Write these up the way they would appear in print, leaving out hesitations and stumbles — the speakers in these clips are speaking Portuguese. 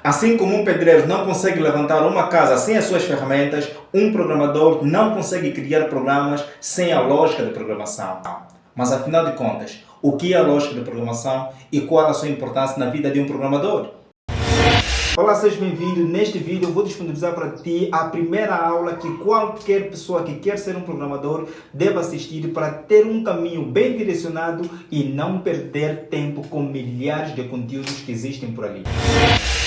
Assim como um pedreiro não consegue levantar uma casa sem as suas ferramentas, um programador não consegue criar programas sem a lógica de programação. Mas afinal de contas, o que é a lógica de programação e qual a sua importância na vida de um programador? Olá, seja bem-vindo. Neste vídeo eu vou disponibilizar para ti a primeira aula que qualquer pessoa que quer ser um programador deve assistir para ter um caminho bem direcionado e não perder tempo com milhares de conteúdos que existem por ali.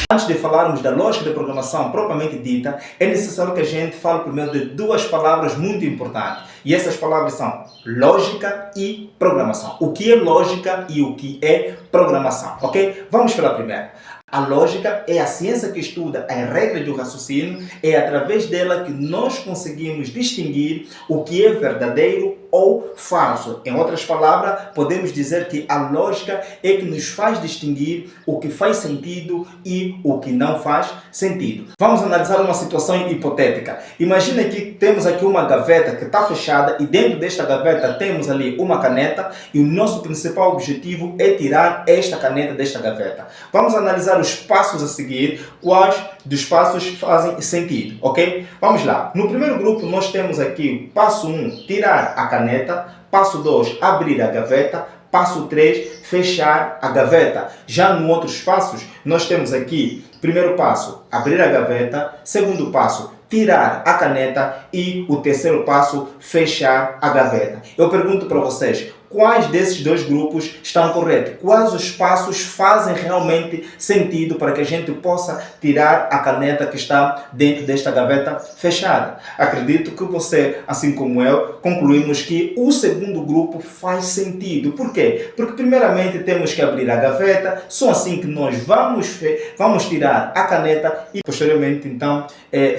Antes de falarmos da lógica de programação propriamente dita, é necessário que a gente fale primeiro de duas palavras muito importantes. E essas palavras são lógica e programação. O que é lógica e o que é programação, ok? Vamos para a primeira. A lógica é a ciência que estuda as regras do raciocínio, é através dela que nós conseguimos distinguir o que é verdadeiro ou falso. Em outras palavras, podemos dizer que a lógica é que nos faz distinguir o que faz sentido e o que não faz sentido. Vamos analisar uma situação hipotética. Imagina que temos aqui uma gaveta que está fechada e dentro desta gaveta temos ali uma caneta e o nosso principal objetivo é tirar esta caneta desta gaveta. Vamos analisar os passos a seguir, quais dos passos fazem sentido, ok? Vamos lá. No primeiro grupo nós temos aqui passo 1, tirar a caneta, passo 2, abrir a gaveta, passo 3, fechar a gaveta. Já nos outros passos nós temos aqui, primeiro passo, abrir a gaveta, segundo passo, tirar a caneta e o terceiro passo, fechar a gaveta. Eu pergunto para vocês, quais desses dois grupos estão corretos? Quais os passos fazem realmente sentido para que a gente possa tirar a caneta que está dentro desta gaveta fechada? Acredito que você, assim como eu, concluímos que o segundo grupo faz sentido. Por quê? Porque primeiramente temos que abrir a gaveta, só assim que nós vamos tirar a caneta e posteriormente então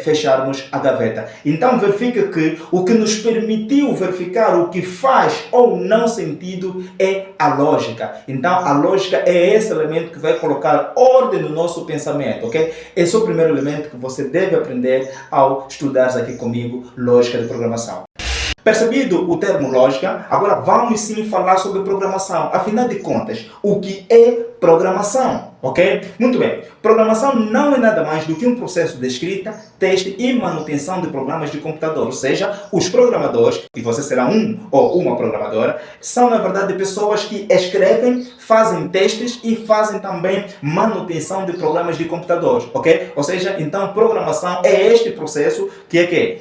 fecharmos a gaveta. Então verifica que o que nos permitiu verificar o que faz ou não sentido é a lógica. Então a lógica é esse elemento que vai colocar ordem no nosso pensamento, ok? Esse é o primeiro elemento que você deve aprender ao estudar aqui comigo lógica de programação. Percebido o termo lógica, agora vamos sim falar sobre programação. Afinal de contas, o que é programação? Ok? Muito bem. Programação não é nada mais do que um processo de escrita, teste e manutenção de programas de computador. Ou seja, os programadores, e você será um ou uma programadora, são na verdade pessoas que escrevem, fazem testes e fazem também manutenção de programas de computadores. Ok? Ou seja, então programação é este processo que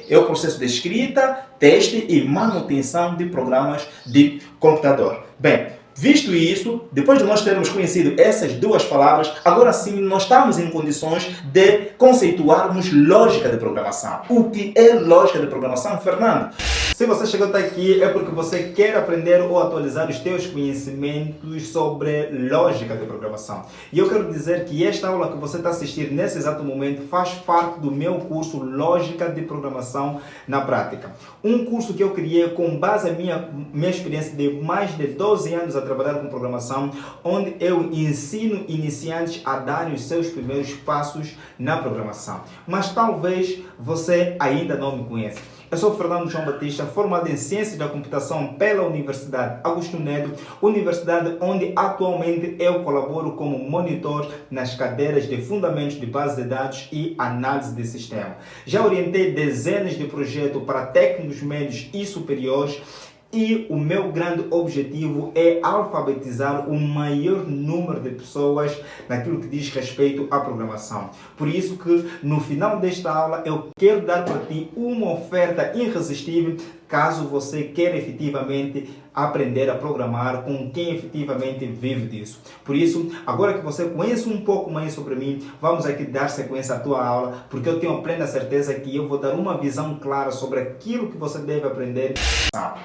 é o processo de escrita, teste e manutenção de programas de computador. Bem, visto isso, depois de nós termos conhecido essas duas palavras, agora sim nós estamos em condições de conceituarmos lógica de programação. O que é lógica de programação, Fernando? Se você chegou até aqui é porque você quer aprender ou atualizar os teus conhecimentos sobre lógica de programação. E eu quero dizer que esta aula que você está assistindo nesse exato momento faz parte do meu curso Lógica de Programação na Prática. Um curso que eu criei com base na minha experiência de mais de 12 anos a trabalhar com programação, onde eu ensino iniciantes a darem os seus primeiros passos na programação. Mas talvez você ainda não me conheça. Eu sou Fernando João Batista, formado em Ciências da Computação pela Universidade Augusto Neto, universidade onde atualmente eu colaboro como monitor nas cadeiras de Fundamentos de Base de Dados e Análise de Sistema. Já orientei dezenas de projetos para técnicos médios e superiores, e o meu grande objetivo é alfabetizar o maior número de pessoas naquilo que diz respeito à programação. Por isso que no final desta aula eu quero dar para ti uma oferta irresistível caso você queira efetivamente aprender a programar com quem efetivamente vive disso. Por isso, agora que você conhece um pouco mais sobre mim, vamos aqui dar sequência à tua aula, porque eu tenho plena certeza que eu vou dar uma visão clara sobre aquilo que você deve aprender.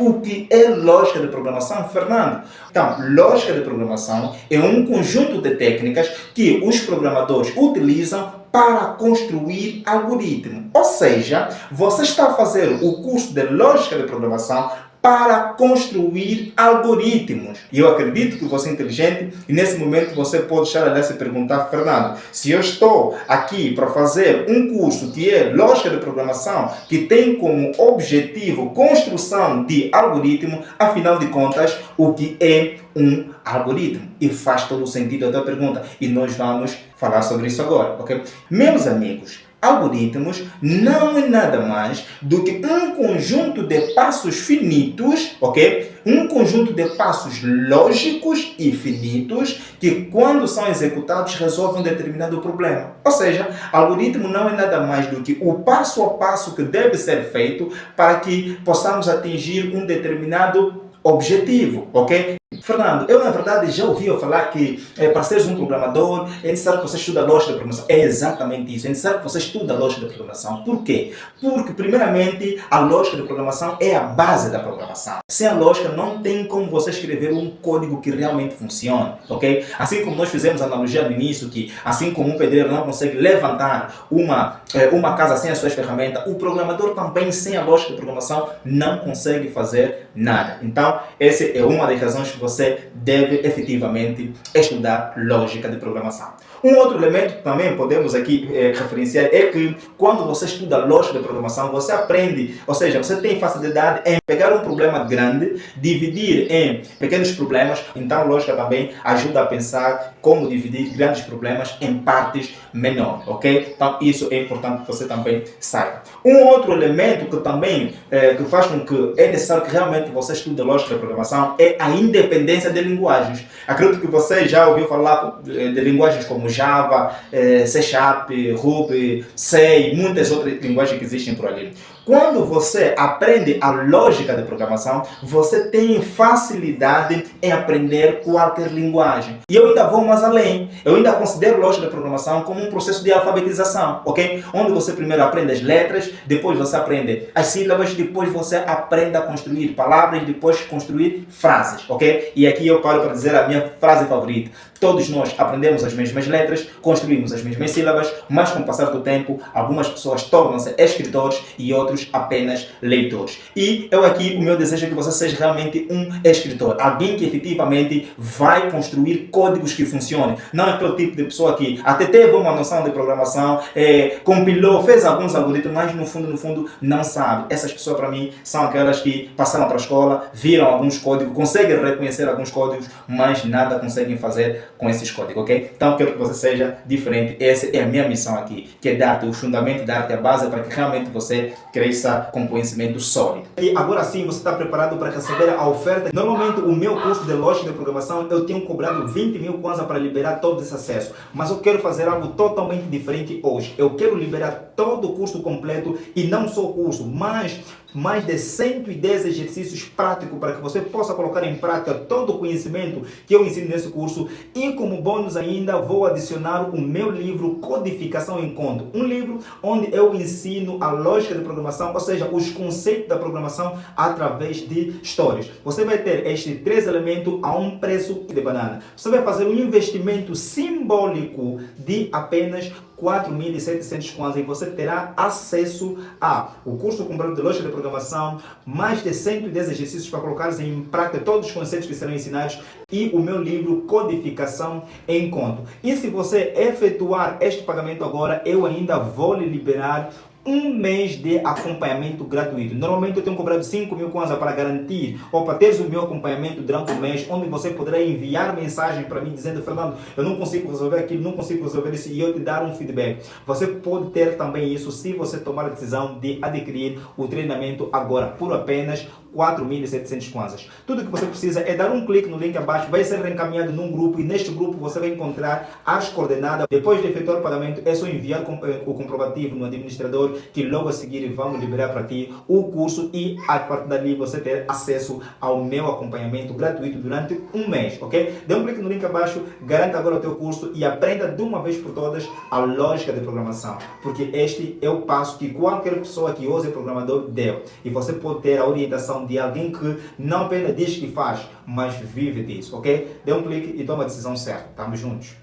O que é lógica de programação, Fernando? Então, lógica de programação é um conjunto de técnicas que os programadores utilizam para construir algoritmos. Ou seja, você está a fazer o curso de lógica de programação para construir algoritmos. E eu acredito que você é inteligente e nesse momento você pode estar ali a se perguntar, Fernando, se eu estou aqui para fazer um curso que é lógica de programação, que tem como objetivo construção de algoritmo, afinal de contas, o que é um algoritmo? E faz todo o sentido a tua pergunta. E nós vamos falar sobre isso agora, ok? Meus amigos, algoritmos não é nada mais do que um conjunto de passos finitos, ok? Um conjunto de passos lógicos e finitos que, quando são executados, resolvem um determinado problema. Ou seja, algoritmo não é nada mais do que o passo a passo que deve ser feito para que possamos atingir um determinado objetivo, ok? Fernando, eu na verdade já ouvi falar que para seres um programador é necessário que você estude a lógica da programação. É exatamente isso, é necessário que você estude a lógica da programação. Por quê? Porque primeiramente a lógica da programação é a base da programação. Sem a lógica não tem como você escrever um código que realmente funcione, ok? Assim como nós fizemos a analogia no início, que assim como um pedreiro não consegue levantar uma casa sem as suas ferramentas, o programador também sem a lógica da programação não consegue fazer nada. Então, essa é uma das razões que você deve efetivamente estudar lógica de programação. Um outro elemento que também podemos aqui referenciar é que quando você estuda lógica de programação, você aprende, ou seja, você tem facilidade em pegar um problema grande, dividir em pequenos problemas. Então, lógica também ajuda a pensar como dividir grandes problemas em partes menores, ok? Então, isso é importante que você também saiba. Um outro elemento que também que faz com que é necessário que realmente você estude lógica de programação é a independência de linguagens. Acredito que você já ouviu falar de linguagens como Java, C Sharp, Ruby, C e muitas outras linguagens que existem por ali. Quando você aprende a lógica de programação, você tem facilidade em aprender qualquer linguagem. E eu ainda vou mais além. Eu ainda considero lógica de programação como um processo de alfabetização, ok? Onde você primeiro aprende as letras, depois você aprende as sílabas, depois você aprende a construir palavras, depois construir frases, ok? E aqui eu paro para dizer a minha frase favorita. Todos nós aprendemos as mesmas letras, construímos as mesmas sílabas, mas com o passar do tempo, algumas pessoas tornam-se escritores e outros apenas leitores. E eu aqui, o meu desejo é que você seja realmente um escritor, alguém que efetivamente vai construir códigos que funcionem. Não é aquele tipo de pessoa que até teve uma noção de programação, compilou, fez alguns algoritmos, mas no fundo não sabe. Essas pessoas para mim são aquelas que passaram para a escola, viram alguns códigos, conseguem reconhecer alguns códigos, mas nada conseguem fazer com esses códigos, ok? Então quero que você seja diferente. Essa é a minha missão aqui, que é dar-te o fundamento, dar-te a base para que realmente você cresça com conhecimento sólido. E agora sim você está preparado para receber a oferta. Normalmente o meu curso de lógica de programação eu tenho cobrado 20 mil kwanza para liberar todo esse acesso, mas eu quero fazer algo totalmente diferente hoje. Eu quero liberar todo o curso completo e não só o curso, mas mais de 110 exercícios práticos para que você possa colocar em prática todo o conhecimento que eu ensino nesse curso. E como bônus ainda vou adicionar o meu livro Codificação em Conto, um livro onde eu ensino a lógica de programação, ou seja, os conceitos da programação através de histórias. Você vai ter estes 3 elementos a um preço de banana. Você vai fazer um investimento simbólico de apenas 4.700 kwanza e você terá acesso ao curso completo de lógica de programação, mais de 110 exercícios para colocar em prática todos os conceitos que serão ensinados e o meu livro Codificação em Conto. E se você efetuar este pagamento agora, eu ainda vou lhe liberar um mês de acompanhamento gratuito. Normalmente eu tenho cobrado 5 mil kwanza para garantir ou para teres o meu acompanhamento durante o mês, onde você poderá enviar mensagem para mim dizendo: Fernando, eu não consigo resolver aquilo, não consigo resolver isso, e eu te dar um feedback. Você pode ter também isso se você tomar a decisão de adquirir o treinamento agora por apenas 4.700 kwanzas. Tudo que você precisa é dar um clique no link abaixo, vai ser reencaminhado num grupo e neste grupo você vai encontrar as coordenadas. Depois de efetuar o pagamento, é só enviar o comprovativo no administrador, que logo a seguir vamos liberar para ti o curso e a partir dali você ter acesso ao meu acompanhamento gratuito durante um mês, ok? Dê um clique no link abaixo, garanta agora o teu curso e aprenda de uma vez por todas a lógica de programação, porque este é o passo que qualquer pessoa que use programador deu, e você pode ter a orientação de alguém que não apenas diz que faz, mas vive disso, ok? Dê um clique e toma a decisão certa. Tamo juntos.